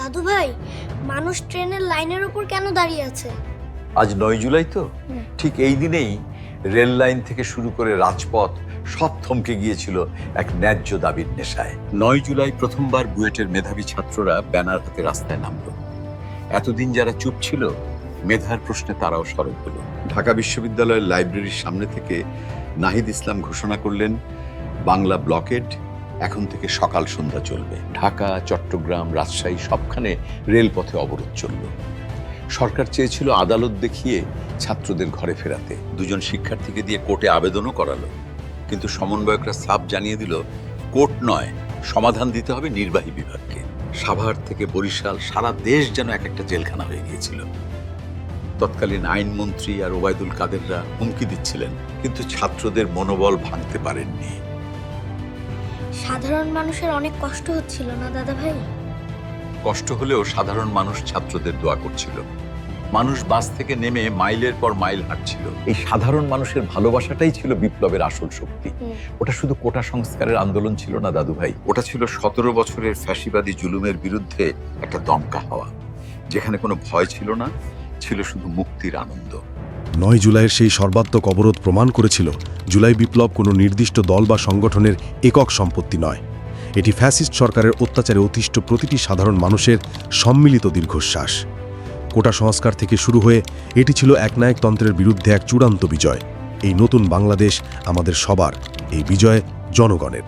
দাদু ভাই, মানুষ ট্রেনের লাইনের উপর কেন দাঁড়িয়ে আছে? আজ 9 জুলাই তো, ঠিক এই দিনেই রেল লাইন থেকে শুরু করে রাজপথ সব থমকে গিয়েছিল এক ন্যায্য দাবির নেশায়। 9 জুলাই প্রথমবার বুয়েটের মেধাবী ছাত্ররা ব্যানার হাতে রাস্তায় নামলো। এতদিন যারা চুপ ছিল, মেধার প্রশ্নে তারাও সরব হলো। ঢাকা বিশ্ববিদ্যালয়ের লাইব্রেরির সামনে থেকে নাহিদ ইসলাম ঘোষণা করলেন, বাংলা ব্লকেড এখন থেকে সকাল সন্ধ্যা চলবে। ঢাকা, চট্টগ্রাম, রাজশাহী সবখানে রেলপথে অবরোধ চলল। সরকার চেয়েছিল আদালত দেখিয়ে ছাত্রদের ঘরে ফেরাতে। দুজন শিক্ষার্থীকে দিয়ে কোর্টে আবেদনও করালো, কিন্তু সমন্বয়করা সাফ জানিয়ে দিল, কোর্ট নয়, সমাধান দিতে হবে নির্বাহী বিভাগকে। সাভার থেকে বরিশাল, সারা দেশ যেন এক একটা জেলখানা হয়ে গিয়েছিল। তৎকালীন আইনমন্ত্রী আর ওবায়দুল কাদেররা হুমকি দিচ্ছিলেন, কিন্তু ছাত্রদের মনোবল ভাঙতে পারেননি। সাধারণ মানুষের অনেক কষ্ট হচ্ছিল না দাদা ভাই? কষ্ট হলেও সাধারণ মানুষ ছাত্রদের দোয়া করছিল। মানুষ বাস থেকে নেমে মাইলের পর মাইল হাঁটছিল। এই সাধারণ মানুষের ভালোবাসাটাই ছিল বিপ্লবের আসল শক্তি। ওটা শুধু কোটা সংস্কারের আন্দোলন ছিল না দাদু ভাই, ওটা ছিল 17 বছরের ফ্যাসিবাদী জুলুমের বিরুদ্ধে একটা দমকা হাওয়া, যেখানে কোনো ভয় ছিল না, ছিল শুধু মুক্তির আনন্দ। 9 জুলাইয়ের সেই সর্বাত্মক অবরোধ প্রমাণ করেছিল, জুলাই বিপ্লব কোনো নির্দিষ্ট দল বা সংগঠনের একক সম্পত্তি নয়। এটি ফ্যাসিস্ট সরকারের অত্যাচারে অতিষ্ঠ প্রতিটি সাধারণ মানুষের সম্মিলিত দীর্ঘশ্বাস। কোটা সংস্কার থেকে শুরু হয়ে এটি ছিল একনায়কতন্ত্রের বিরুদ্ধে এক চূড়ান্ত বিজয়। এই নতুন বাংলাদেশ আমাদের সবার, এই বিজয় জনগণের।